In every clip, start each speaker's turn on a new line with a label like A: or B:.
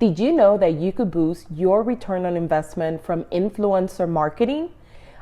A: Did you know that you could boost your return on investment from influencer marketing?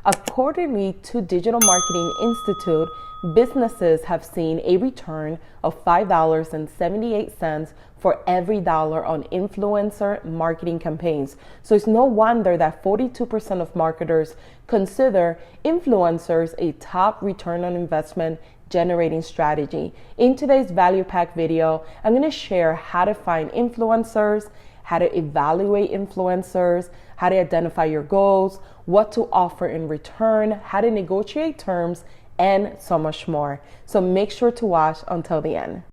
A: According to Digital Marketing Institute, businesses have seen a return of $5.78 for every dollar on influencer marketing campaigns. So it's no wonder that 42% of marketers consider influencers a top return on investment generating strategy. In today's value pack video, I'm going to share how to find influencers, how to evaluate influencers, how to identify your goals, what to offer in return, how to negotiate terms, and so much more. So make sure to watch until the end.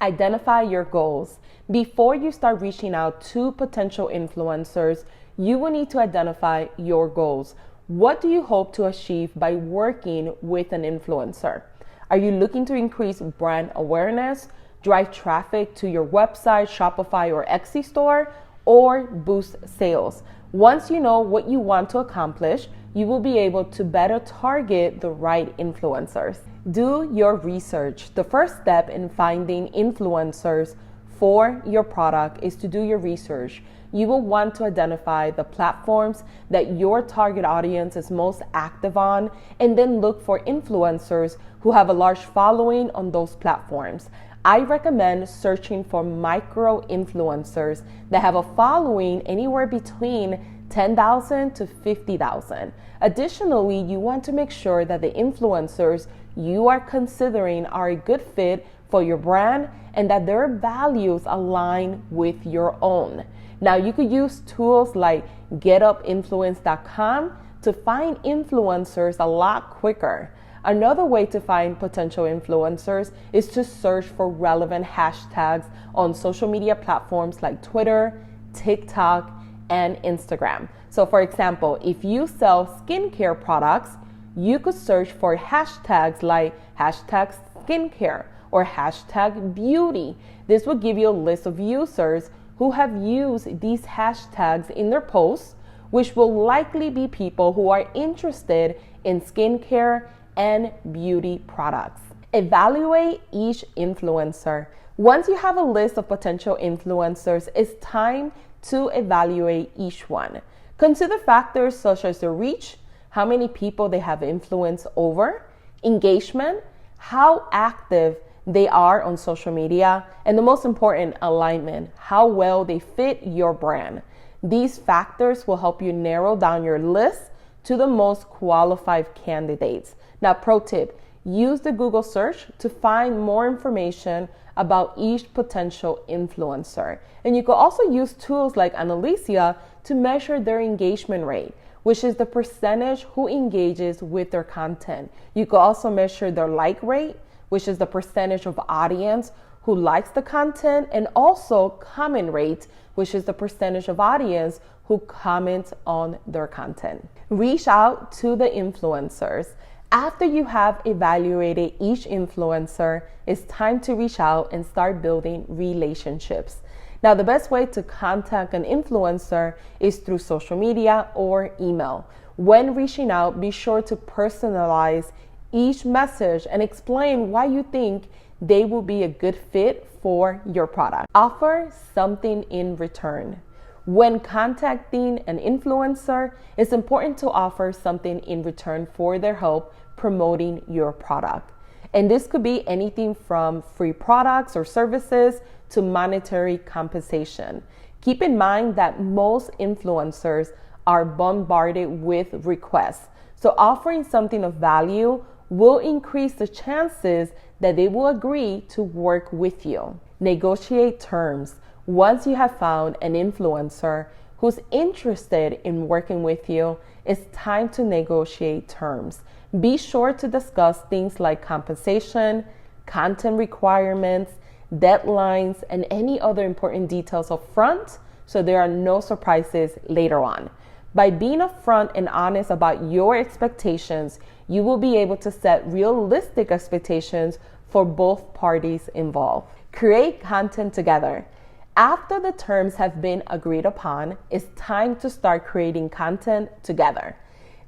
A: Identify your goals. Before you start reaching out to potential influencers, you will need to identify your goals. What do you hope to achieve by working with an influencer? Are you looking to increase brand awareness, drive traffic to your website, Shopify, or Etsy store, or boost sales? Once you know what you want to accomplish, you will be able to better target the right influencers. Do your research. The first step in finding influencers for your product is to do your research. You will want to identify the platforms that your target audience is most active on, and then look for influencers who have a large following on those platforms. I recommend searching for micro influencers that have a following anywhere between 10,000 to 50,000. Additionally, you want to make sure that the influencers you are considering are a good fit for your brand and that their values align with your own. Now, you could use tools like getupinfluence.com to find influencers a lot quicker. Another way to find potential influencers is to search for relevant hashtags on social media platforms like Twitter, TikTok, and Instagram. So for example, if you sell skincare products, you could search for hashtags like hashtag skincare or hashtag beauty. This will give you a list of users who have used these hashtags in their posts, which will likely be people who are interested in skincare and beauty products. Evaluate each influencer. Once you have a list of potential influencers, it's time to evaluate each one. Consider factors such as the reach, how many people they have influence over, engagement, how active they are on social media, and the most important, alignment, how well they fit your brand. These factors will help you narrow down your list to the most qualified candidates. Now, pro tip, use the Google search to find more information about each potential influencer. And you can also use tools like Analysia to measure their engagement rate, which is the percentage who engages with their content. You can also measure their like rate, which is the percentage of audience who likes the content, and also comment rate, which is the percentage of audience who comments on their content. Reach out to the influencers. After you have evaluated each influencer, it's time to reach out and start building relationships. Now, the best way to contact an influencer is through social media or email. When reaching out, be sure to personalize each message and explain why you think they will be a good fit for your product. Offer something in return. When contacting an influencer, it's important to offer something in return for their help promoting your product. And this could be anything from free products or services to monetary compensation. Keep in mind that most influencers are bombarded with requests. So offering something of value will increase the chances that they will agree to work with you. Negotiate terms. Once you have found an influencer who's interested in working with you, it's time to negotiate terms. Be sure to discuss things like compensation, content requirements, deadlines, and any other important details up front so there are no surprises later on. By being upfront and honest about your expectations, you will be able to set realistic expectations for both parties involved. Create content together. After the terms have been agreed upon, it's time to start creating content together.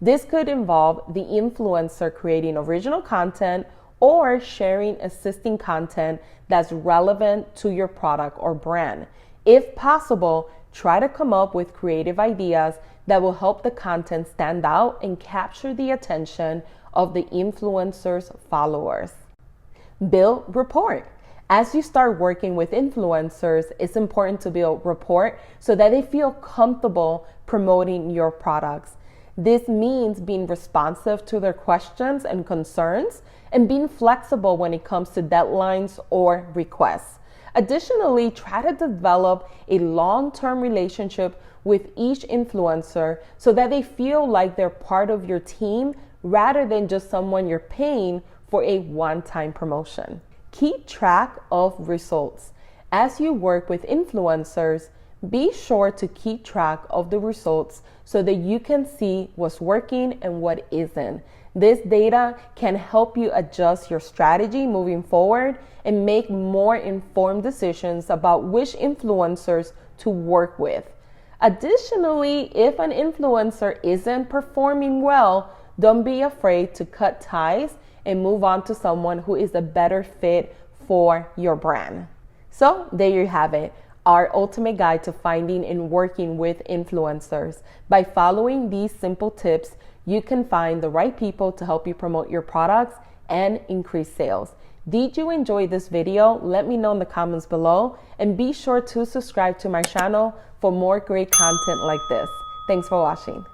A: This could involve the influencer creating original content or sharing existing content that's relevant to your product or brand. If possible, try to come up with creative ideas that will help the content stand out and capture the attention of the influencer's followers. Build rapport. As you start working with influencers, it's important to build rapport so that they feel comfortable promoting your products. This means being responsive to their questions and concerns and being flexible when it comes to deadlines or requests. Additionally, try to develop a long-term relationship with each influencer so that they feel like they're part of your team rather than just someone you're paying for a one-time promotion. Keep track of results. As you work with influencers, be sure to keep track of the results so that you can see what's working and what isn't. This data can help you adjust your strategy moving forward and make more informed decisions about which influencers to work with. Additionally, if an influencer isn't performing well, don't be afraid to cut ties and move on to someone who is a better fit for your brand. So there you have it, our ultimate guide to finding and working with influencers. By following these simple tips, you can find the right people to help you promote your products and increase sales. Did you enjoy this video? Let me know in the comments below, and be sure to subscribe to my channel for more great content like this. Thanks for watching.